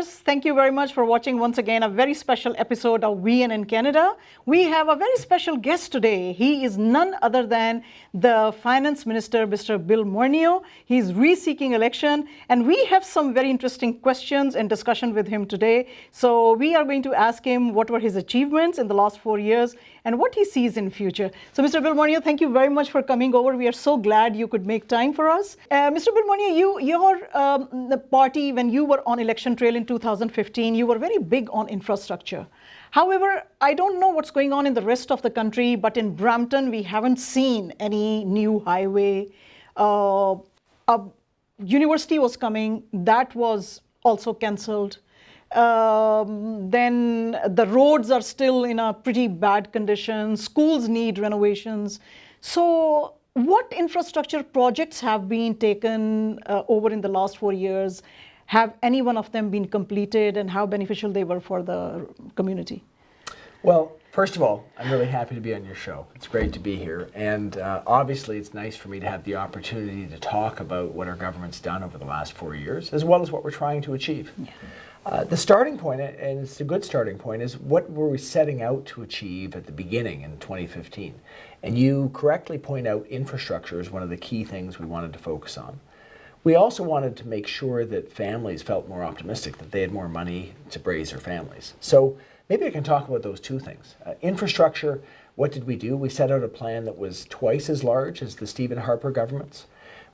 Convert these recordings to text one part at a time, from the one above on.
viewers, thank you very much for watching once again a very special episode of VNN Canada. We have a very special guest today. He is none other than the Finance Minister, Mr. Bill Morneau. He's re-seeking election, and we have some very interesting questions and discussion with him today. So we are going to ask him what were his achievements in the last 4 years and what he sees in future. So Mr. Bill Morneau, thank you very much for coming over. We are so glad you could make time for us. Mr. Bill Morneau, the party, when you were on election trail in 2015, you were very big on infrastructure. However, I don't know what's going on in the rest of the country, but in Brampton, we haven't seen any new highway. A university was coming, that was also cancelled. Then the roads are still in a pretty bad condition. Schools need renovations. So what infrastructure projects have been taken over in the last 4 years? Have any one of them been completed, and how beneficial they were for the community? Well, first of all, I'm really happy to be on your show. It's great to be here. And obviously, it's nice for me to have the opportunity to talk about what our government's done over the last 4 years, as well as what we're trying to achieve. Yeah. The starting point, and it's a good starting point, is what were we setting out to achieve at the beginning in 2015? And you correctly point out infrastructure is one of the key things we wanted to focus on. We also wanted to make sure that families felt more optimistic, that they had more money to raise their families. So maybe I can talk about those two things. Infrastructure, what did we do? We set out a plan that was twice as large as the Stephen Harper government's.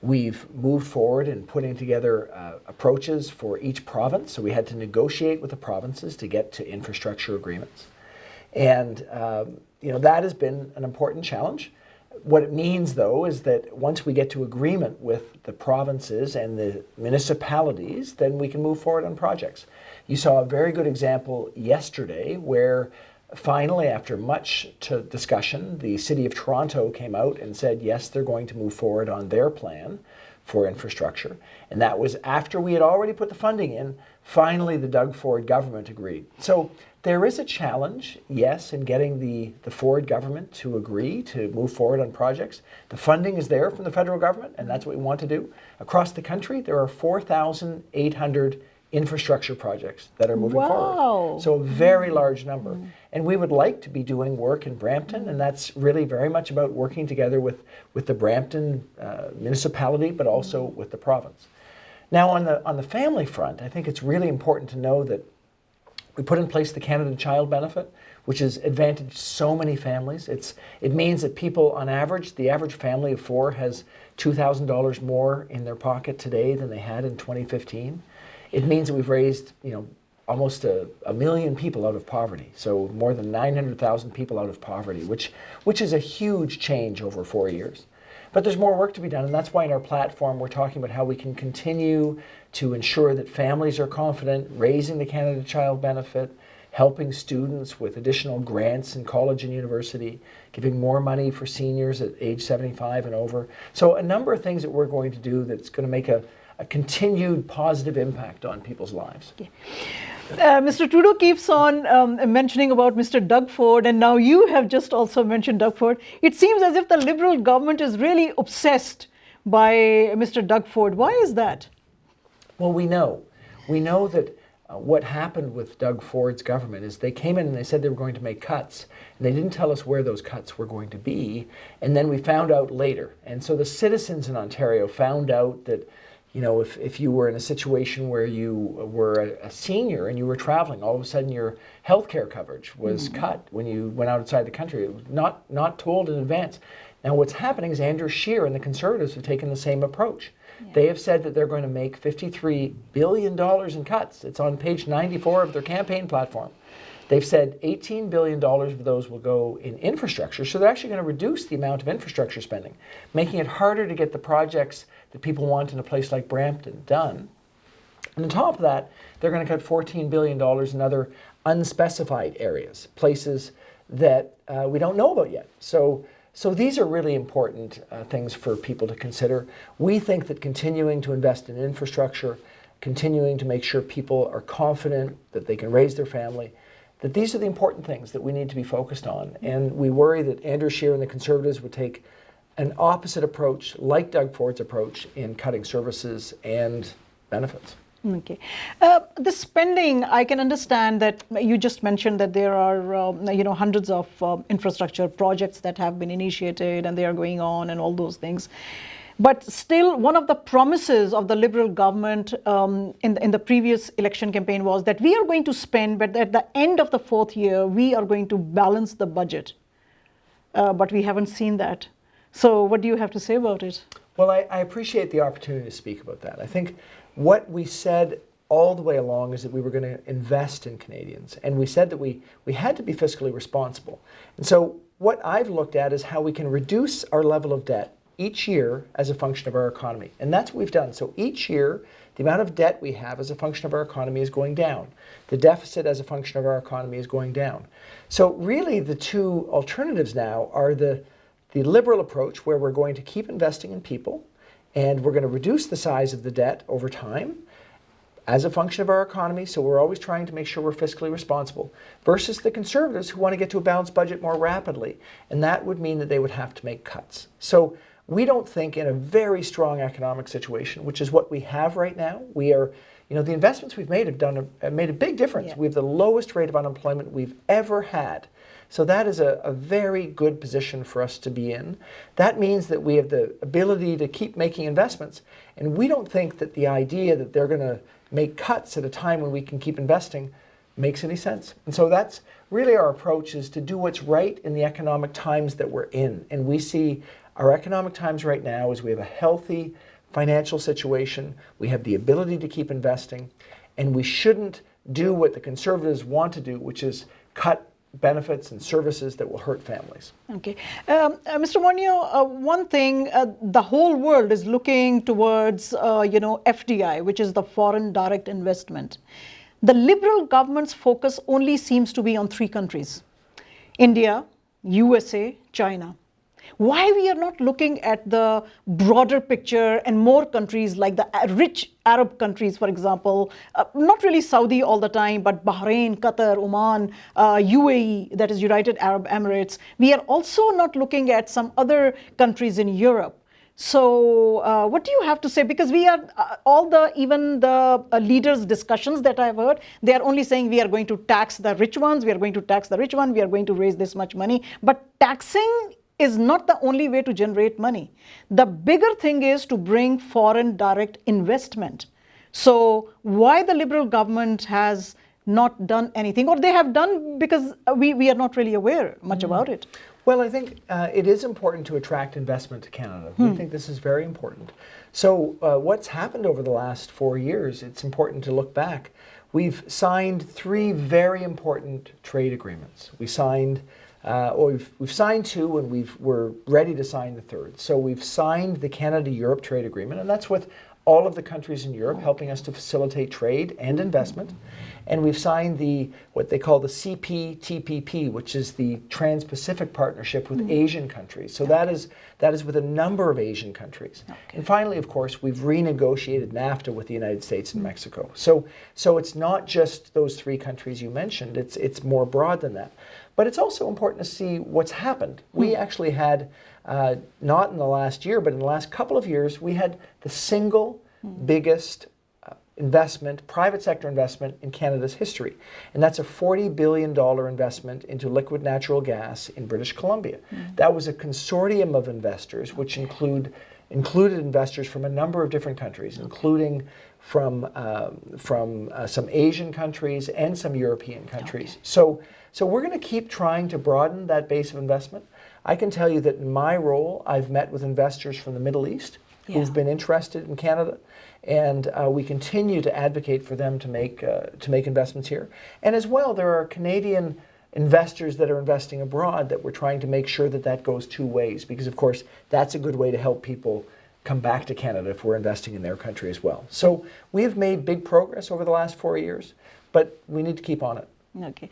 We've moved forward in putting together approaches for each province. So we had to negotiate with the provinces to get to infrastructure agreements. And that has been an important challenge. What it means, though, is that once we get to agreement with the provinces and the municipalities, then we can move forward on projects. You saw a very good example yesterday where finally, after much discussion, the City of Toronto came out and said, yes, they're going to move forward on their plan for infrastructure. And that was after we had already put the funding in. Finally, the Doug Ford government agreed. So there is a challenge, yes, in getting the Ford government to agree to move forward on projects. The funding is there from the federal government, and that's what we want to do. Across the country, there are 4,800 infrastructure projects that are moving forward. So a very large number. And we would like to be doing work in Brampton, and that's really very much about working together with the Brampton municipality, but also with the province. Now on the family front, I think it's really important to know that we put in place the Canada Child Benefit, which has advantaged so many families. It means that people, on average, the average family of 4 has $2,000 more in their pocket today than they had in 2015. It means that we've raised, almost a million people out of poverty. So more than 900,000 people out of poverty, which is a huge change over 4 years. But there's more work to be done, and that's why in our platform we're talking about how we can continue to ensure that families are confident, raising the Canada Child Benefit, helping students with additional grants in college and university, giving more money for seniors at age 75 and over. So a number of things that we're going to do that's going to make a continued positive impact on people's lives. Okay. Mr. Trudeau keeps on mentioning about Mr. Doug Ford, and now you have just also mentioned Doug Ford. It seems as if the Liberal government is really obsessed by Mr. Doug Ford. Why is that? Well, we know that what happened with Doug Ford's government is they came in and they said they were going to make cuts, and they didn't tell us where those cuts were going to be, and then we found out later. And so the citizens in Ontario found out that if you were in a situation where you were a senior and you were traveling, all of a sudden your health care coverage was cut when you went outside the country. It was not told in advance. Now what's happening is Andrew Scheer and the Conservatives have taken the same approach. Yeah. They have said that they're going to make $53 billion in cuts. It's on page 94 of their campaign platform. They've said $18 billion of those will go in infrastructure, so they're actually going to reduce the amount of infrastructure spending, making it harder to get the projects that people want in a place like Brampton done. And on top of that, they're going to cut $14 billion in other unspecified areas, places that we don't know about yet. So these are really important things for people to consider. We think that continuing to invest in infrastructure, continuing to make sure people are confident that they can raise their family, that these are the important things that we need to be focused on. And we worry that Andrew Scheer and the Conservatives would take an opposite approach, like Doug Ford's approach, in cutting services and benefits. Okay. The spending, I can understand that you just mentioned that there are, hundreds of infrastructure projects that have been initiated and they are going on and all those things. But still, one of the promises of the Liberal government in the previous election campaign was that we are going to spend, but at the end of the fourth year, we are going to balance the budget. But we haven't seen that. So what do you have to say about it? Well, I appreciate the opportunity to speak about that. I think what we said all the way along is that we were going to invest in Canadians. And we said that we had to be fiscally responsible. And so what I've looked at is how we can reduce our level of debt each year as a function of our economy. And that's what we've done. So each year, the amount of debt we have as a function of our economy is going down. The deficit as a function of our economy is going down. So really the two alternatives now are the Liberal approach, where we're going to keep investing in people and we're going to reduce the size of the debt over time as a function of our economy, so we're always trying to make sure we're fiscally responsible, versus the Conservatives who want to get to a balanced budget more rapidly, and that would mean that they would have to make cuts. So we don't think in a very strong economic situation, which is what we have right now, we are, the investments we've made have made a big difference. Yeah. We have the lowest rate of unemployment we've ever had. So that is a very good position for us to be in. That means that we have the ability to keep making investments. And we don't think that the idea that they're going to make cuts at a time when we can keep investing makes any sense. And so that's really our approach, is to do what's right in the economic times that we're in. And we see our economic times right now is we have a healthy financial situation. We have the ability to keep investing. And we shouldn't do what the Conservatives want to do, which is cut benefits and services that will hurt families. Okay. Mr. Morneau, one thing, the whole world is looking towards, FDI, which is the foreign direct investment. The Liberal government's focus only seems to be on three countries: India, USA, China. Why we are not looking at the broader picture and more countries like the rich Arab countries, for example, not really Saudi all the time, but Bahrain, Qatar, Oman, UAE, that is United Arab Emirates. We are also not looking at some other countries in Europe. So what do you have to say? Because we are, even the leaders' discussions that I've heard, they are only saying we are going to tax the rich ones, we are going to tax the rich one, we are going to raise this much money. But taxing is not the only way to generate money. The bigger thing is to bring foreign direct investment. So why the Liberal government has not done anything, or they have done because we are not really aware much about it? Well, I think it is important to attract investment to Canada. We think this is very important. So what's happened over the last 4 years, it's important to look back. We've signed 3 very important trade agreements. We've signed 2 and we're ready to sign the 3rd. So we've signed the Canada-Europe trade agreement, and that's with all of the countries in Europe, helping us to facilitate trade and investment. And we've signed what they call the CPTPP, which is the Trans-Pacific Partnership with Asian countries. So that is with a number of Asian countries. Okay. And finally, of course, we've renegotiated NAFTA with the United States and Mexico. So it's not just those 3 countries you mentioned, it's more broad than that. But it's also important to see what's happened. We actually had, not in the last year, but in the last couple of years, we had the single biggest private sector investment in Canada's history. And that's a $40 billion investment into liquid natural gas in British Columbia. That was a consortium of investors, which included investors from a number of different countries, including from some Asian countries and some European countries. Okay. So we're going to keep trying to broaden that base of investment. I can tell you that in my role, I've met with investors from the Middle East who've been interested in Canada, and we continue to advocate for them to make investments here. And as well, there are Canadian investors that are investing abroad that we're trying to make sure that goes 2 ways, because of course that's a good way to help people come back to Canada if we're investing in their country as well. So we have made big progress over the last 4 years, but we need to keep on it. Okay.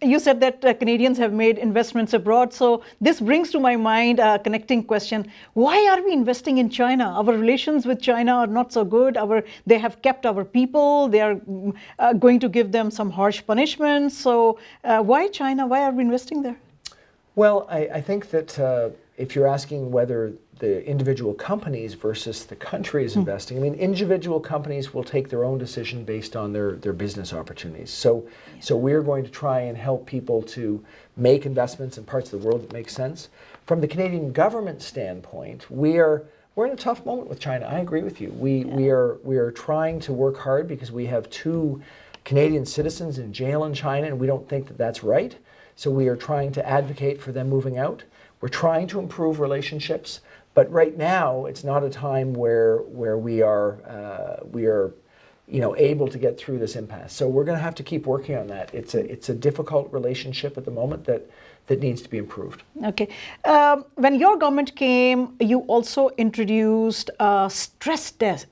You said that Canadians have made investments abroad. So this brings to my mind a connecting question. Why are we investing in China? Our relations with China are not so good. They have kept our people. They are going to give them some harsh punishments. So why China? Why are we investing there? Well, I think that if you're asking whether the individual companies versus the country is investing, I mean, individual companies will take their own decision based on their business opportunities. So we're going to try and help people to make investments in parts of the world that make sense. From the Canadian government standpoint, we're in a tough moment with China. I agree with you. We are trying to work hard because we have 2 Canadian citizens in jail in China, and we don't think that that's right. So we are trying to advocate for them moving out. We're trying to improve relationships, but right now it's not a time where we are able to get through this impasse. So we're going to have to keep working on that. It's a difficult relationship at the moment that needs to be improved. Okay. When your government came, you also introduced a stress test.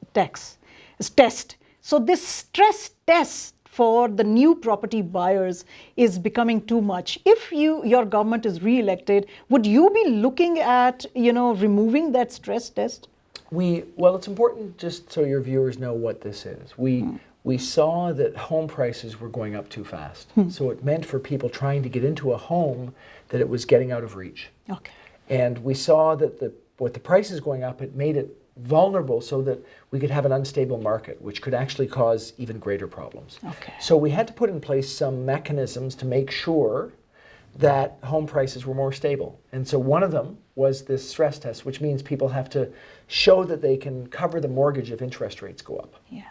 So this stress test for the new property buyers is becoming too much. If your government is re-elected, would you be looking at removing that stress test? Well, it's important just so your viewers know what this is. We saw that home prices were going up too fast. So it meant for people trying to get into a home that it was getting out of reach. Okay. And we saw that with the prices going up, it made it vulnerable so that we could have an unstable market, which could actually cause even greater problems. Okay. So we had to put in place some mechanisms to make sure that home prices were more stable. And so one of them was this stress test, which means people have to show that they can cover the mortgage if interest rates go up. Yeah.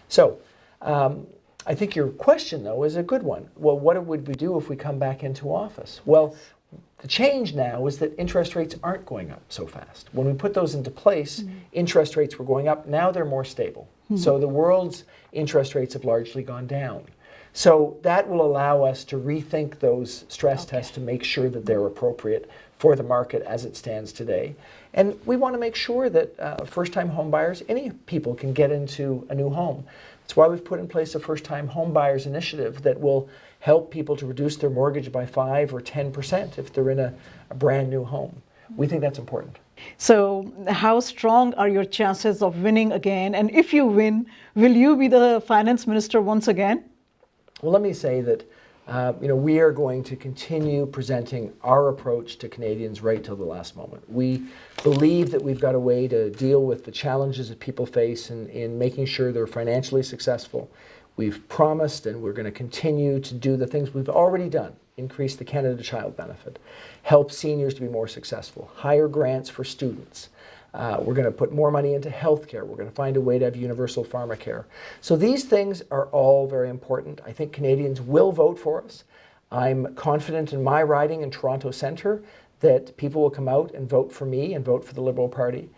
So I think your question, though, is a good one. Well, what would we do if we come back into office? Well, the change now is that interest rates aren't going up so fast. When we put those into place, interest rates were going up. Now they're more stable. So the world's interest rates have largely gone down. So that will allow us to rethink those stress tests to make sure that they're appropriate for the market as it stands today. And we want to make sure that first-time home buyers, any people, can get into a new home. That's why we've put in place a first-time home buyers initiative that will help people to reduce their mortgage by 5 or 10% if they're in a brand new home. We think that's important. So how strong are your chances of winning again? And if you win, will you be the finance minister once again? Well, let me say that we are going to continue presenting our approach to Canadians right till the last moment. We believe that we've got a way to deal with the challenges that people face in making sure they're financially successful. We've promised, and we're going to continue to do the things we've already done. Increase the Canada Child Benefit, help seniors to be more successful, higher grants for students. We're going to put more money into healthcare. We're going to find a way to have universal pharmacare. So these things are all very important. I think Canadians will vote for us. I'm confident in my riding in Toronto Centre that people will come out and vote for me and vote for the Liberal Party.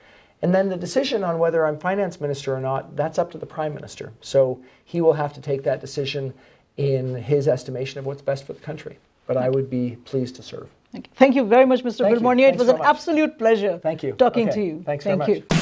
And then the decision on whether I'm finance minister or not, that's up to the Prime Minister. So he will have to take that decision in his estimation of what's best for the country. But I would be pleased to serve. Thank you very much, Mr. Bill Morneau. It was an absolute pleasure Thank you. talking to you. Thanks very much. Thank you.